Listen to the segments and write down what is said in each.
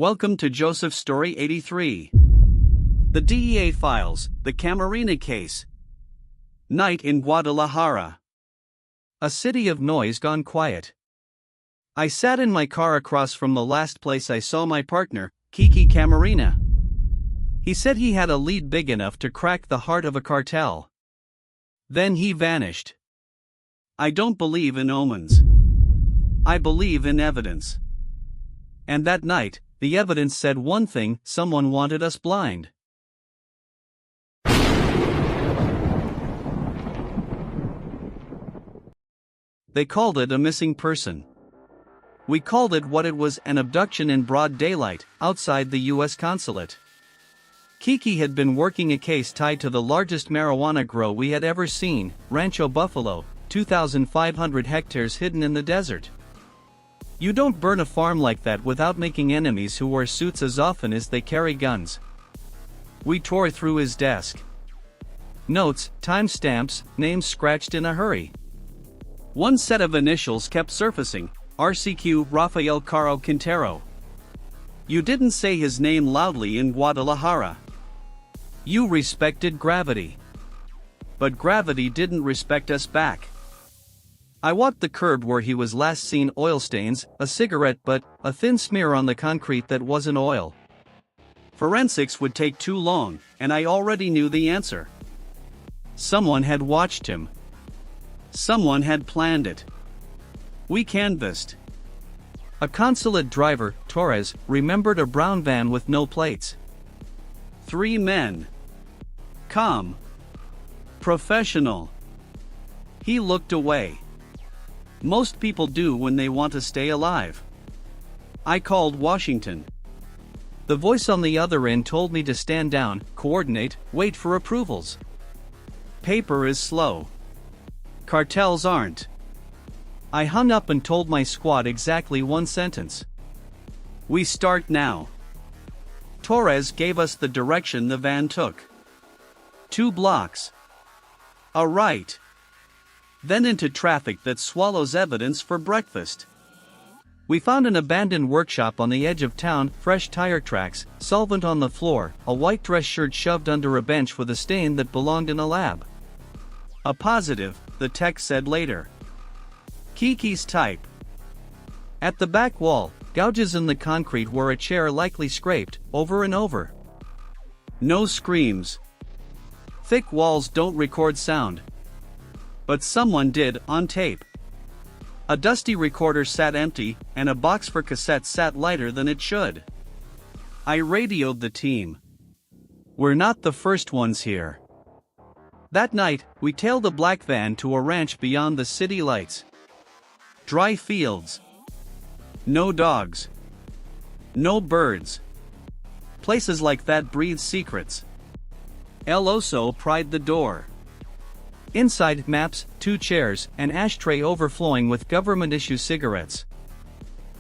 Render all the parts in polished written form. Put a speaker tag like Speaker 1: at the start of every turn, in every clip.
Speaker 1: Welcome to Joseph's Story 83. The DEA Files, the Camarena Case. Night in Guadalajara. A city of noise gone quiet. I sat in my car across from the last place I saw my partner, Kiki Camarena. He said he had a lead big enough to crack the heart of a cartel. Then he vanished. I don't believe in omens. I believe in evidence. And that night, the evidence said one thing: someone wanted us blind. They called it a missing person. We called it what it was: an abduction in broad daylight, outside the U.S. consulate. Kiki had been working a case tied to the largest marijuana grow we had ever seen, Rancho Buffalo, 2,500 hectares hidden in the desert. You don't burn a farm like that without making enemies who wear suits as often as they carry guns. We tore through his desk. Notes, timestamps, names scratched in a hurry. One set of initials kept surfacing: RCQ Rafael Caro Quintero. You didn't say his name loudly in Guadalajara. You respected gravity. But gravity didn't respect us back. I walked the curb where he was last seen. Oil stains, a cigarette butt, a thin smear on the concrete that wasn't oil. Forensics would take too long, and I already knew the answer. Someone had watched him. Someone had planned it. We canvassed. A consulate driver, Torres, remembered a brown van with no plates. 3 men. Calm. Professional. He looked away. Most people do when they want to stay alive. I called Washington. The voice on the other end told me to stand down, coordinate, wait for approvals. Paper is slow. Cartels aren't. I hung up and told my squad exactly one sentence. We start now. Torres gave us the direction the van took. 2 blocks. A right. Then into traffic that swallows evidence for breakfast. We found an abandoned workshop on the edge of town, fresh tire tracks, solvent on the floor, a white dress shirt shoved under a bench with a stain that belonged in a lab. A positive, the tech said later. Kiki's type. At the back wall, gouges in the concrete where a chair likely scraped, over and over. No screams. Thick walls don't record sound. But someone did, on tape. A dusty recorder sat empty, and a box for cassettes sat lighter than it should. I radioed the team. We're not the first ones here. That night, we tailed a black van to a ranch beyond the city lights. Dry fields. No dogs. No birds. Places like that breathe secrets. El Oso pried the door. Inside, maps, 2 chairs, an ashtray overflowing with government-issue cigarettes.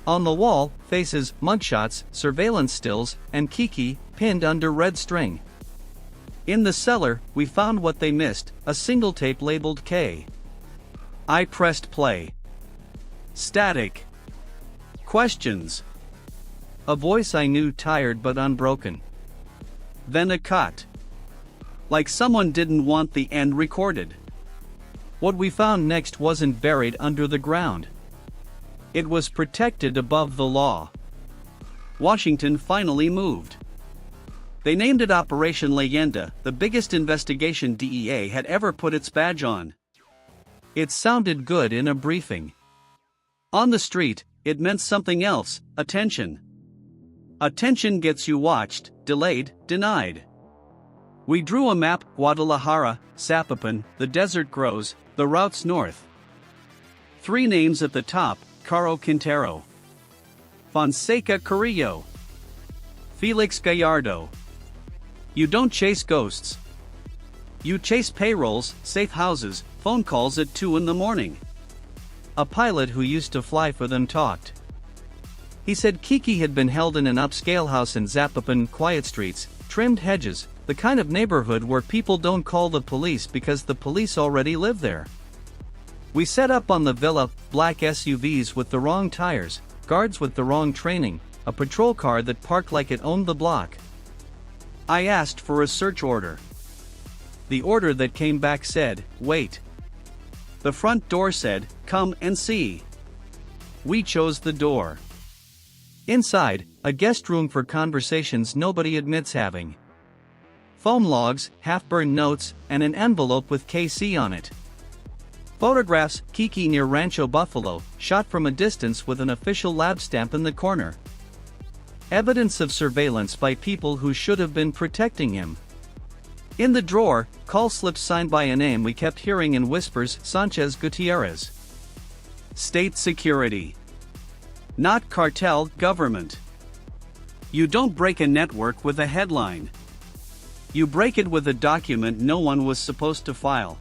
Speaker 1: On the wall, faces, mugshots, surveillance stills, and Kiki, pinned under red string. In the cellar, we found what they missed: a single tape labeled K. I pressed play. Static. Questions. A voice I knew, tired but unbroken. Then a cut. Like someone didn't want the end recorded. What we found next wasn't buried under the ground. It was protected above the law. Washington finally moved. They named it Operation Leyenda, the biggest investigation DEA had ever put its badge on. It sounded good in a briefing. On the street, it meant something else: attention. Attention gets you watched, delayed, denied. We drew a map: Guadalajara, Zapopan, the desert grows, the routes north. 3 names at the top: Caro Quintero, Fonseca Carrillo, Felix Gallardo. You don't chase ghosts. You chase payrolls, safe houses, phone calls at 2 in the morning. A pilot who used to fly for them talked. He said Kiki had been held in an upscale house in Zapopan: quiet streets, trimmed hedges, the kind of neighborhood where people don't call the police because the police already live there. We set up on the villa, black SUVs with the wrong tires, guards with the wrong training, a patrol car that parked like it owned the block. I asked for a search order. The order that came back said, "Wait." The front door said, "Come and see." We chose the door. Inside, a guest room for conversations nobody admits having. Foam logs, half-burned notes, and an envelope with KC on it. Photographs, Kiki near Rancho Buffalo, shot from a distance with an official lab stamp in the corner. Evidence of surveillance by people who should have been protecting him. In the drawer, call slips signed by a name we kept hearing in whispers, Sanchez Gutierrez. State security. Not cartel, government. You don't break a network with a headline. You break it with a document no one was supposed to file.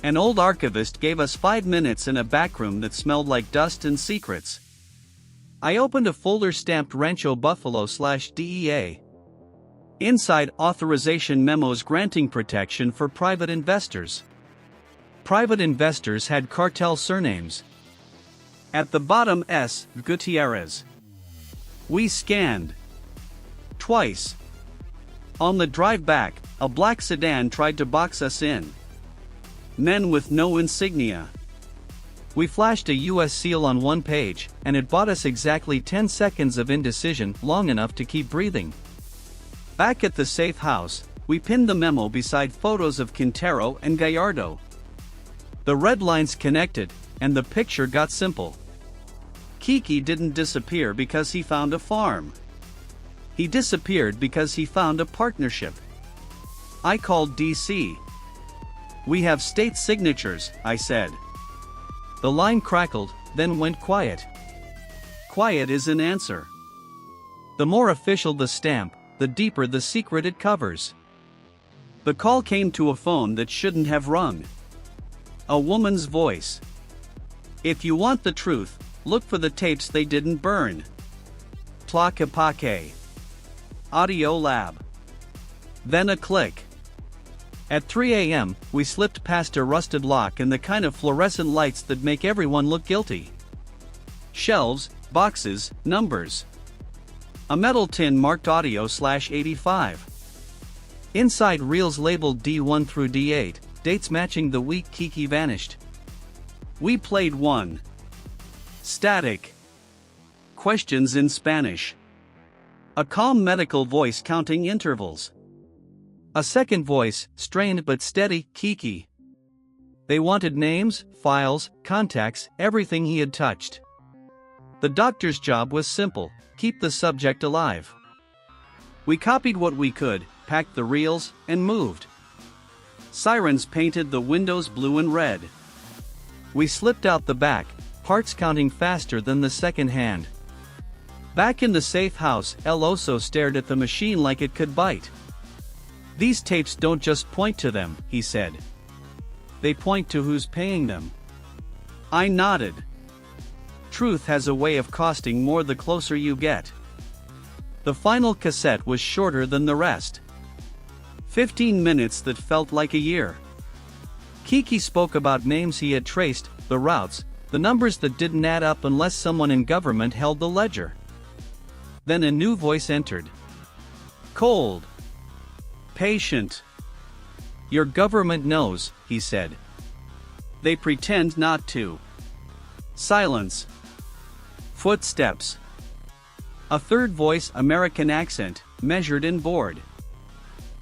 Speaker 1: An old archivist gave us 5 minutes in a backroom that smelled like dust and secrets. I opened a folder stamped Rancho Buffalo/DEA. Inside, authorization memos granting protection for private investors. Private investors had cartel surnames. At the bottom, S. Gutierrez. We scanned. Twice. On the drive back, a black sedan tried to box us in. Men with no insignia. We flashed a US seal on one page, and it bought us exactly 10 seconds of indecision, long enough to keep breathing. Back at the safe house, we pinned the memo beside photos of Quintero and Gallardo. The red lines connected, and the picture got simple. Kiki didn't disappear because he found a farm. He disappeared because he found a partnership. I called DC. "We have state signatures," I said. The line crackled, then went quiet. Quiet is an answer. The more official the stamp, the deeper the secret it covers. The call came to a phone that shouldn't have rung. A woman's voice. "If you want the truth, look for the tapes they didn't burn." Tlaquepaque. Audio lab. Then a click. At 3 a.m., we slipped past a rusted lock and the kind of fluorescent lights that make everyone look guilty. Shelves, boxes, numbers. A metal tin marked audio/85. Inside, reels labeled D1 through D8, dates matching the week Kiki vanished. We played one. Static. Questions in Spanish. A calm medical voice counting intervals. A second voice, strained but steady, "Kiki." They wanted names, files, contacts, everything he had touched. The doctor's job was simple: keep the subject alive. We copied what we could, packed the reels, and moved. Sirens painted the windows blue and red. We slipped out the back, hearts counting faster than the second hand. Back in the safe house, El Oso stared at the machine like it could bite. "These tapes don't just point to them," he said. "They point to who's paying them." I nodded. Truth has a way of costing more the closer you get. The final cassette was shorter than the rest. 15 minutes that felt like a year. Kiki spoke about names he had traced, the routes, the numbers that didn't add up unless someone in government held the ledger. Then a new voice entered. Cold. Patient. "Your government knows," he said. "They pretend not to." Silence. Footsteps. A third voice, American accent, measured and bored.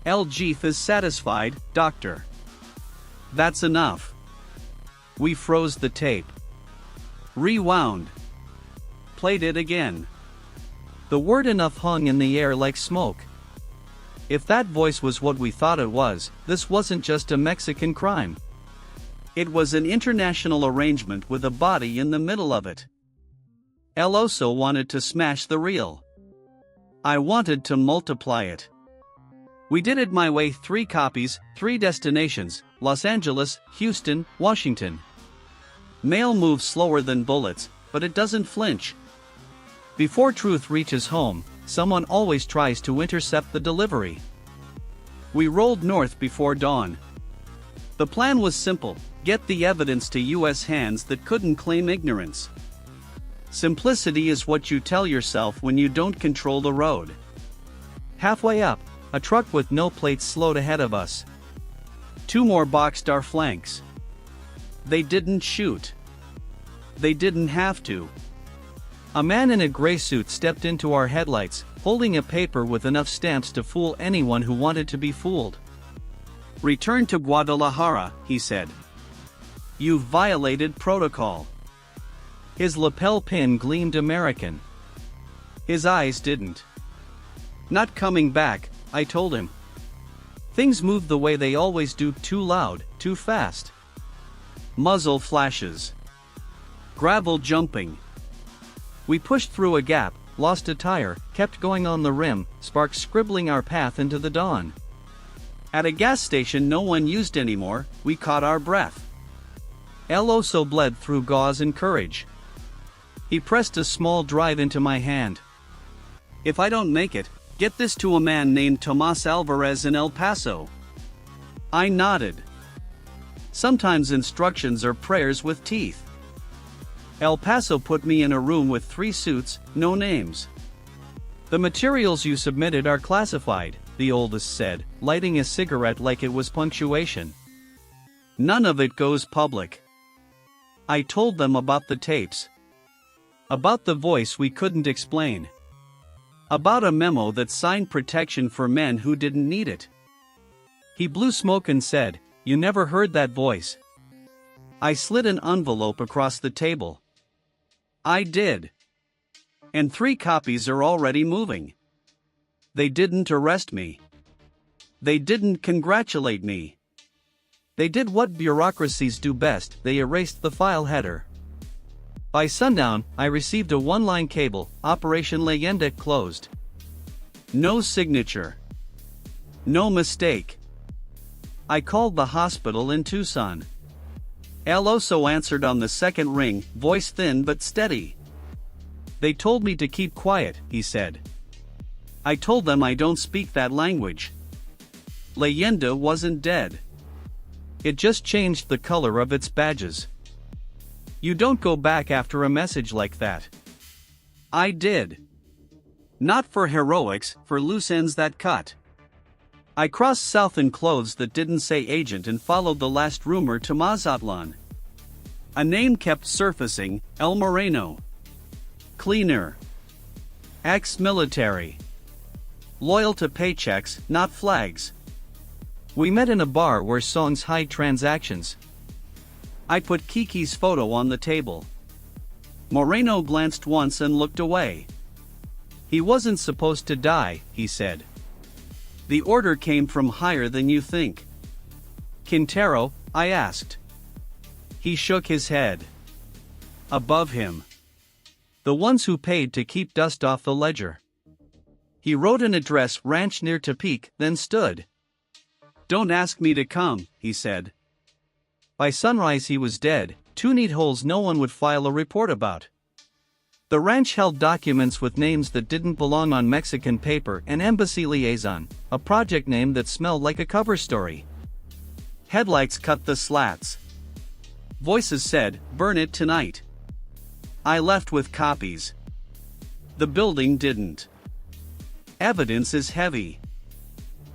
Speaker 1: "El Chief is satisfied, doctor." "That's enough." We froze the tape. Rewound. Played it again. The word "enough" hung in the air like smoke. If that voice was what we thought it was, this wasn't just a Mexican crime. It was an international arrangement with a body in the middle of it. El Oso wanted to smash the reel. I wanted to multiply it. We did it my way: 3 copies, 3 destinations: Los Angeles, Houston, Washington. Mail moves slower than bullets, but it doesn't flinch. Before truth reaches home, someone always tries to intercept the delivery. We rolled north before dawn. The plan was simple: get the evidence to U.S. hands that couldn't claim ignorance. Simplicity is what you tell yourself when you don't control the road. Halfway up, a truck with no plates slowed ahead of us. 2 more boxed our flanks. They didn't shoot. They didn't have to. A man in a gray suit stepped into our headlights, holding a paper with enough stamps to fool anyone who wanted to be fooled. "Return to Guadalajara," he said. "You've violated protocol." His lapel pin gleamed American. His eyes didn't. "Not coming back," I told him. Things moved the way they always do, too loud, too fast. Muzzle flashes. Gravel jumping. We pushed through a gap, lost a tire, kept going on the rim, sparks scribbling our path into the dawn. At a gas station no one used anymore, we caught our breath. El Oso bled through gauze and courage. He pressed a small drive into my hand. "If I don't make it, get this to a man named Tomas Alvarez in El Paso." I nodded. Sometimes instructions are prayers with teeth. El Paso put me in a room with 3 suits, no names. "The materials you submitted are classified," the oldest said, lighting a cigarette like it was punctuation. "None of it goes public." I told them about the tapes. About the voice we couldn't explain. About a memo that signed protection for men who didn't need it. He blew smoke and said, "You never heard that voice." I slid an envelope across the table. I did. And 3 copies are already moving. They didn't arrest me. They didn't congratulate me. They did what bureaucracies do best, they erased the file header. By sundown, I received a 1-line cable, Operation Leyenda closed. No signature. No mistake. I called the hospital in Tucson. El Oso answered on the second ring, voice thin but steady. "They told me to keep quiet," he said. I told them I don't speak that language. Leyenda wasn't dead. It just changed the color of its badges. You don't go back after a message like that. I did. Not for heroics, for loose ends that cut. I crossed south in clothes that didn't say agent and followed the last rumor to Mazatlan. A name kept surfacing, El Moreno. Cleaner. Ex-military. Loyal to paychecks, not flags. We met in a bar where songs hide transactions. I put Kiki's photo on the table. Moreno glanced once and looked away. "He wasn't supposed to die," he said. "The order came from higher than you think." "Quintero?" I asked. He shook his head. "Above him. The ones who paid to keep dust off the ledger." He wrote an address, ranch near Tepic, then stood. "Don't ask me to come," he said. By sunrise he was dead, 2 neat holes no one would file a report about. The ranch held documents with names that didn't belong on Mexican paper and embassy liaison, a project name that smelled like a cover story. Headlights cut the slats. Voices said, "Burn it tonight." I left with copies. The building didn't. Evidence is heavy.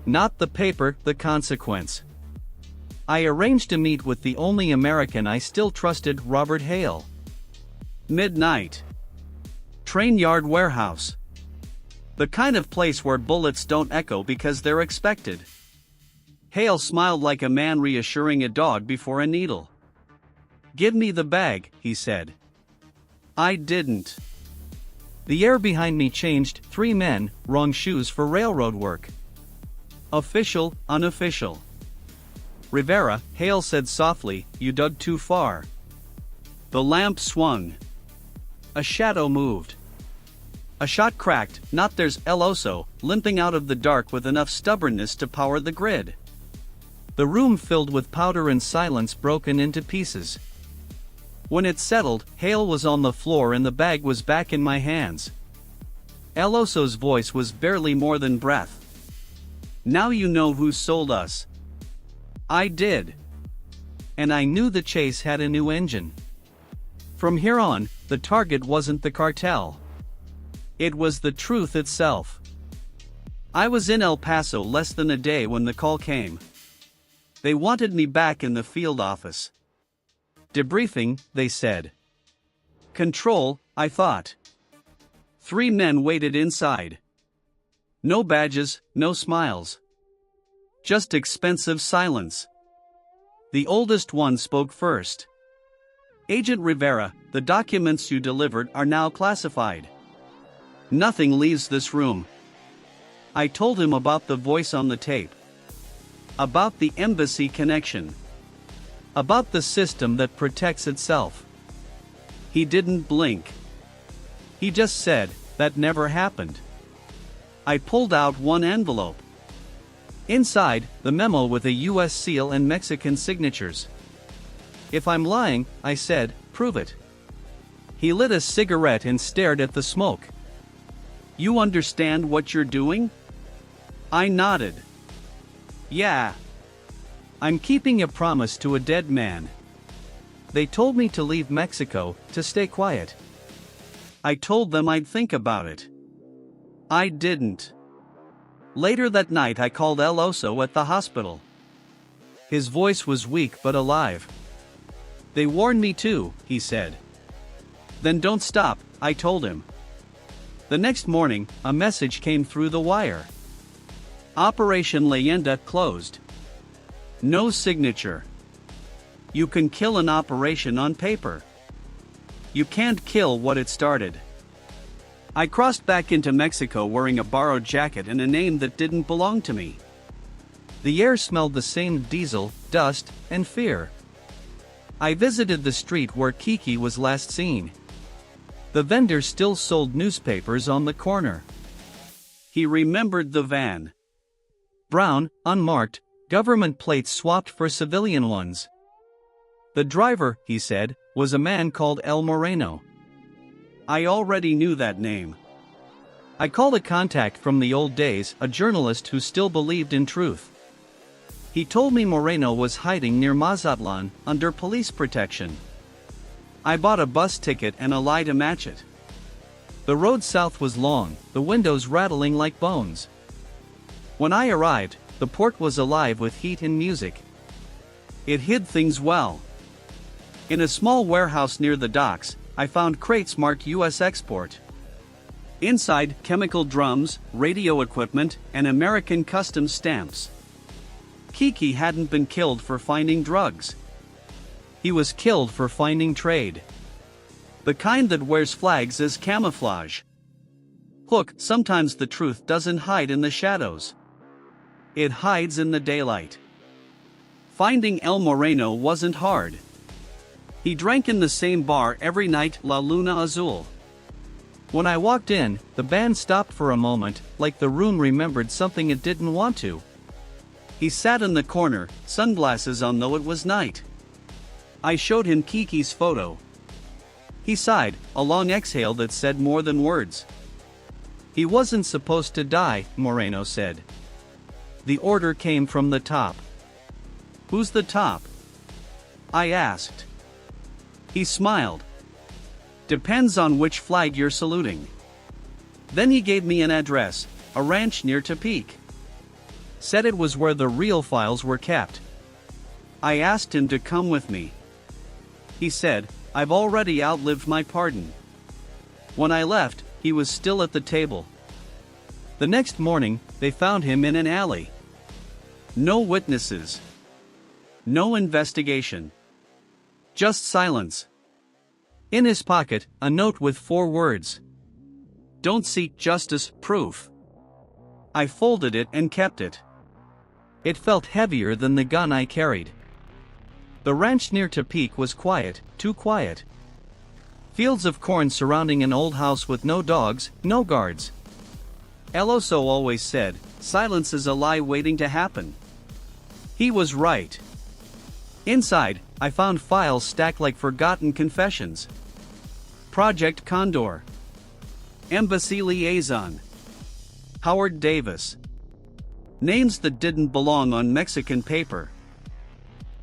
Speaker 1: Not the paper, the consequence. I arranged to meet with the only American I still trusted, Robert Hale. Midnight. Train yard warehouse. The kind of place where bullets don't echo because they're expected. Hale smiled like a man reassuring a dog before a needle. "Give me the bag," he said. I didn't. The air behind me changed, 3 men, wrong shoes for railroad work. Official, unofficial. "Rivera," Hale said softly, "you dug too far." The lamp swung. A shadow moved. A shot cracked, not there's El Oso, limping out of the dark with enough stubbornness to power the grid. The room filled with powder and silence broken into pieces. When it settled, Hale was on the floor and the bag was back in my hands. El Oso's voice was barely more than breath. "Now you know who sold us." I did. And I knew the chase had a new engine. From here on, the target wasn't the cartel. It was the truth itself. I was in El Paso less than a day when the call came. They wanted me back in the field office. Debriefing, they said. Control, I thought. 3 men waited inside. No badges, no smiles. Just expensive silence. The oldest one spoke first. Agent Rivera, the documents you delivered are now classified. Nothing leaves this room. I told him about the voice on the tape. About the embassy connection. About the system that protects itself. He didn't blink. He just said, that never happened. I pulled out one envelope. Inside, the memo with a US seal and Mexican signatures. If I'm lying, I said, prove it. He lit a cigarette and stared at the smoke. You understand what you're doing? I nodded. Yeah. I'm keeping a promise to a dead man. They told me to leave Mexico, to stay quiet. I told them I'd think about it. I didn't. Later that night I called El Oso at the hospital. His voice was weak but alive. They warned me too, he said. Then don't stop, I told him. The next morning, a message came through the wire. Operation Leyenda closed. No signature. You can kill an operation on paper. You can't kill what it started. I crossed back into Mexico wearing a borrowed jacket and a name that didn't belong to me. The air smelled the same diesel, dust, and fear. I visited the street where Kiki was last seen. The vendor still sold newspapers on the corner. He remembered the van. Brown, unmarked, government plates swapped for civilian ones. The driver, he said, was a man called El Moreno. I already knew that name. I called a contact from the old days, a journalist who still believed in truth. He told me Moreno was hiding near Mazatlan, under police protection. I bought a bus ticket and a lie to match it. The road south was long, the windows rattling like bones. When I arrived, the port was alive with heat and music. It hid things well. In a small warehouse near the docks, I found crates marked US export. Inside, chemical drums, radio equipment, and American customs stamps. Kiki hadn't been killed for finding drugs. He was killed for finding trade. The kind that wears flags as camouflage. Look, sometimes the truth doesn't hide in the shadows. It hides in the daylight. Finding El Moreno wasn't hard. He drank in the same bar every night, La Luna Azul. When I walked in, the band stopped for a moment, like the room remembered something it didn't want to. He sat in the corner, sunglasses on though it was night. I showed him Kiki's photo. He sighed, a long exhale that said more than words. He wasn't supposed to die, Moreno said. The order came from the top. Who's the top? I asked. He smiled. Depends on which flag you're saluting. Then he gave me an address, a ranch near Tepic. Said it was where the real files were kept. I asked him to come with me. He said, I've already outlived my pardon. When I left, he was still at the table. The next morning, they found him in an alley. No witnesses. No investigation. Just silence. In his pocket, a note with 4 words. Don't seek justice, proof. I folded it and kept it. It felt heavier than the gun I carried. The ranch near Tepic was quiet, too quiet. Fields of corn surrounding an old house with no dogs, no guards. El Oso always said, silence is a lie waiting to happen. He was right. Inside, I found files stacked like forgotten confessions. Project Condor. Embassy Liaison. Howard Davis. Names that didn't belong on Mexican paper.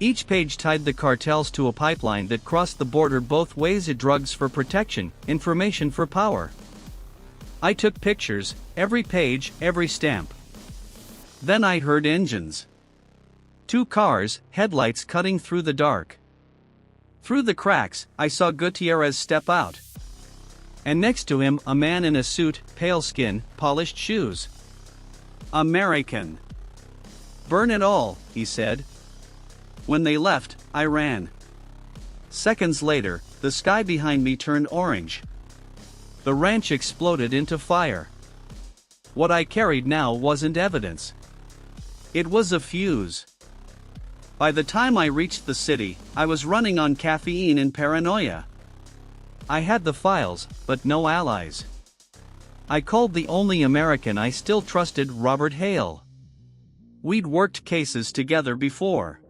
Speaker 1: Each page tied the cartels to a pipeline that crossed the border both ways. Drugs for protection, information for power. I took pictures, every page, every stamp. Then I heard engines. 2 cars, headlights cutting through the dark. Through the cracks, I saw Gutierrez step out. And next to him, a man in a suit, pale skin, polished shoes. American. "Burn it all," he said. When they left, I ran. Seconds later, the sky behind me turned orange. The ranch exploded into fire. What I carried now wasn't evidence. It was a fuse. By the time I reached the city, I was running on caffeine and paranoia. I had the files, but no allies. I called the only American I still trusted, Robert Hale. We'd worked cases together before.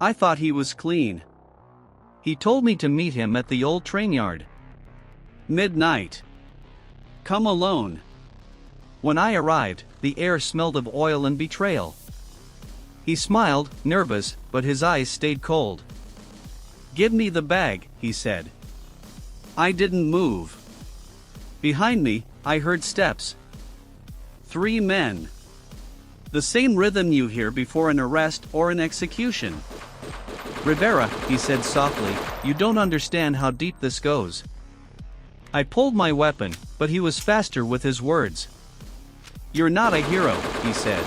Speaker 1: I thought he was clean. He told me to meet him at the old train yard. Midnight. Come alone. When I arrived, the air smelled of oil and betrayal. He smiled, nervous, but his eyes stayed cold. "Give me the bag," he said. I didn't move. Behind me, I heard steps. 3 men. The same rhythm you hear before an arrest or an execution. "Rivera," he said softly, "you don't understand how deep this goes." I pulled my weapon, but he was faster with his words. "You're not a hero," he said.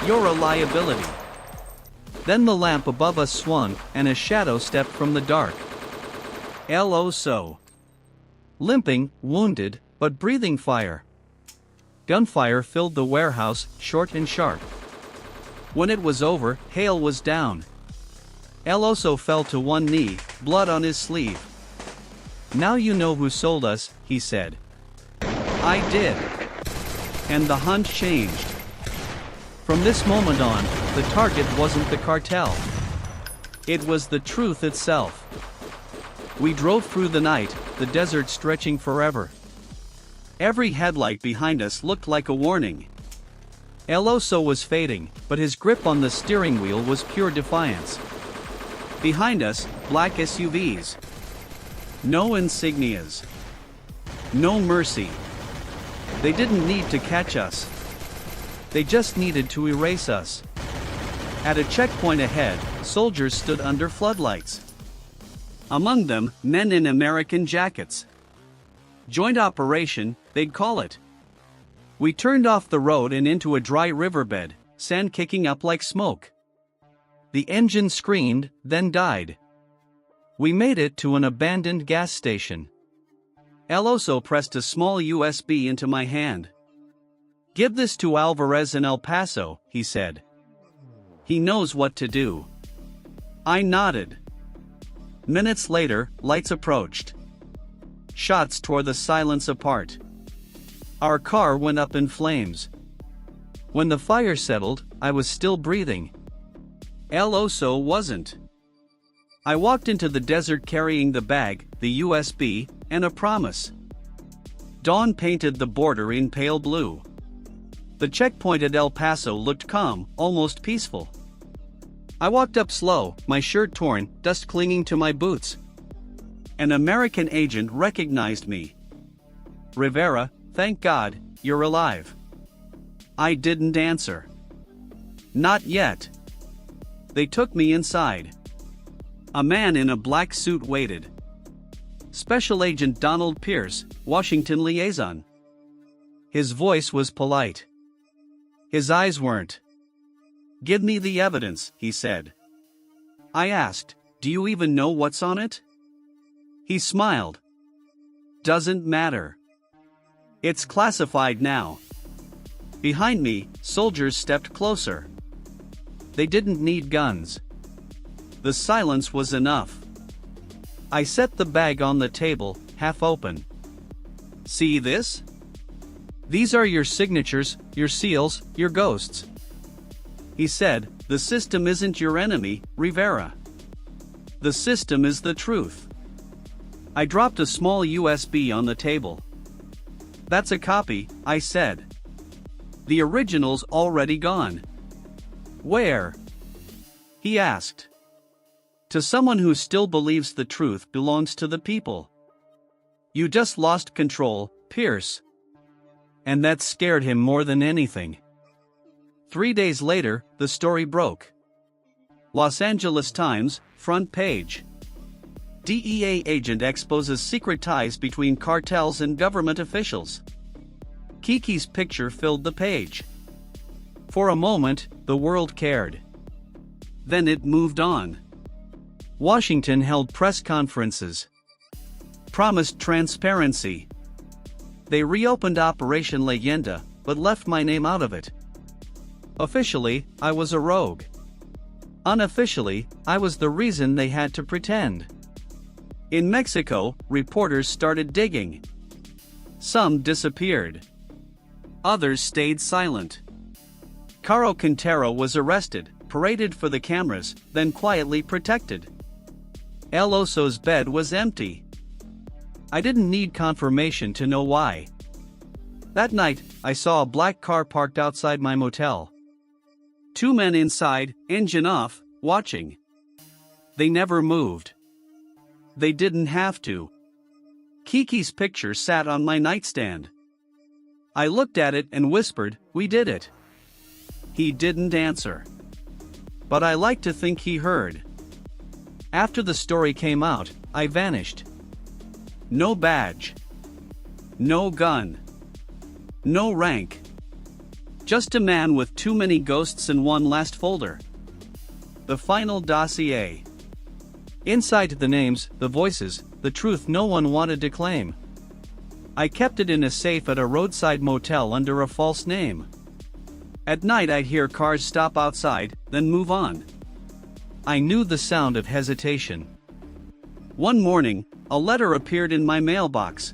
Speaker 1: "You're a liability." Then the lamp above us swung, and a shadow stepped from the dark. El Oso. Limping, wounded, but breathing fire. Gunfire filled the warehouse, short and sharp. When it was over, Hale was down. El Oso fell to one knee, blood on his sleeve. "Now you know who sold us," he said. I did. And the hunt changed. From this moment on, the target wasn't the cartel. It was the truth itself. We drove through the night, the desert stretching forever. Every headlight behind us looked like a warning. El Oso was fading, but his grip on the steering wheel was pure defiance. Behind us, black SUVs. No insignias. No mercy. They didn't need to catch us. They just needed to erase us. At a checkpoint ahead, soldiers stood under floodlights. Among them, men in American jackets. Joint operation, they'd call it. We turned off the road and into a dry riverbed, sand kicking up like smoke. The engine screamed, then died. We made it to an abandoned gas station. El Oso pressed a small USB into my hand. "Give this to Alvarez in El Paso," he said. "He knows what to do." I nodded. Minutes later, lights approached. Shots tore the silence apart. Our car went up in flames. When the fire settled, I was still breathing. El Oso wasn't. I walked into the desert carrying the bag, the USB, and a promise. Dawn painted the border in pale blue. The checkpoint at El Paso looked calm, almost peaceful. I walked up slow, my shirt torn, dust clinging to my boots. An American agent recognized me. "Rivera, thank God, you're alive." I didn't answer. "Not yet." They took me inside. A man in a black suit waited. Special Agent Donald Pierce, Washington liaison. His voice was polite. His eyes weren't. "Give me the evidence," he said. I asked, "Do you even know what's on it?" He smiled. "Doesn't matter. It's classified now." Behind me, soldiers stepped closer. They didn't need guns. The silence was enough. I set the bag on the table, half open. "See this? These are your signatures, your seals, your ghosts." He said, "The system isn't your enemy, Rivera. The system is the truth." I dropped a small USB on the table. "That's a copy," I said. "The original's already gone." "Where?" he asked. To someone who still believes the truth belongs to the people. You just lost control, Pierce. And that scared him more than anything. 3 days later, the story broke. Los Angeles Times, front page. DEA agent exposes secret ties between cartels and government officials. Kiki's picture filled the page. For a moment, the world cared. Then it moved on. Washington held press conferences. Promised transparency. They reopened Operation Leyenda, but left my name out of it. Officially, I was a rogue. Unofficially, I was the reason they had to pretend. In Mexico, reporters started digging. Some disappeared. Others stayed silent. Caro Quintero was arrested, paraded for the cameras, then quietly protected. El Oso's bed was empty. I didn't need confirmation to know why. That night, I saw a black car parked outside my motel. 2 men inside, engine off, watching. They never moved. They didn't have to. Kiki's picture sat on my nightstand. I looked at it and whispered, "We did it." He didn't answer. But I like to think he heard. After the story came out, I vanished. No badge. No gun. No rank. Just a man with too many ghosts in one last folder. The final dossier. Inside the names, the voices, the truth no one wanted to claim. I kept it in a safe at a roadside motel under a false name. At night I'd hear cars stop outside, then move on. I knew the sound of hesitation. One morning, a letter appeared in my mailbox.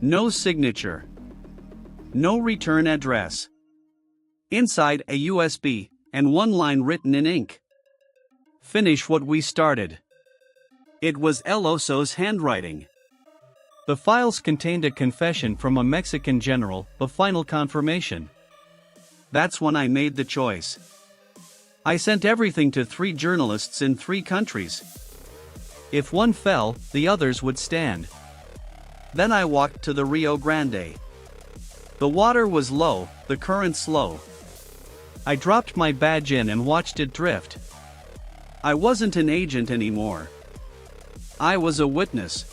Speaker 1: No signature. No return address. Inside a USB, and one line written in ink. Finish what we started. It was El Oso's handwriting. The files contained a confession from a Mexican general, the final confirmation. That's when I made the choice. I sent everything to 3 journalists in 3 countries. If one fell, the others would stand. Then I walked to the Rio Grande. The water was low, the current slow. I dropped my badge in and watched it drift. I wasn't an agent anymore. I was a witness.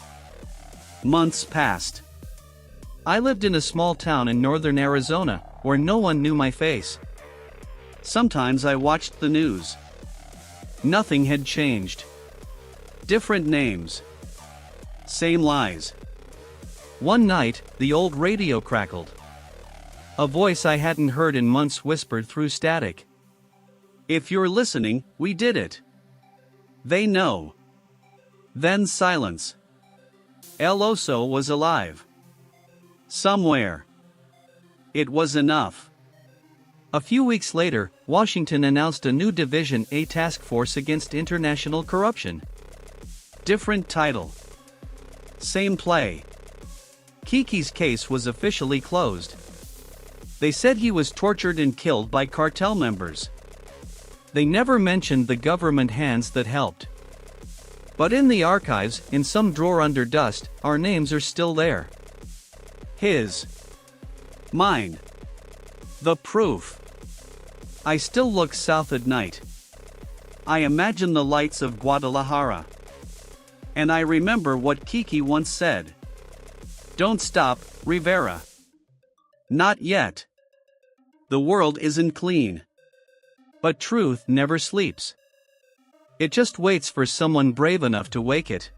Speaker 1: Months passed. I lived in a small town in northern Arizona, where no one knew my face. Sometimes I watched the news. Nothing had changed. Different names. Same lies. One night, the old radio crackled. A voice I hadn't heard in months whispered through static. If you're listening, we did it. They know. Then silence. El Oso was alive. Somewhere. It was enough. A few weeks later, Washington announced a new Division A task force against international corruption. Different title. Same play. Kiki's case was officially closed. They said he was tortured and killed by cartel members. They never mentioned the government hands that helped. But in the archives, in some drawer under dust, our names are still there. His. Mine. The proof. I still look south at night. I imagine the lights of Guadalajara. And I remember what Kiki once said. Don't stop, Rivera. Not yet. The world isn't clean. But truth never sleeps. It just waits for someone brave enough to wake it.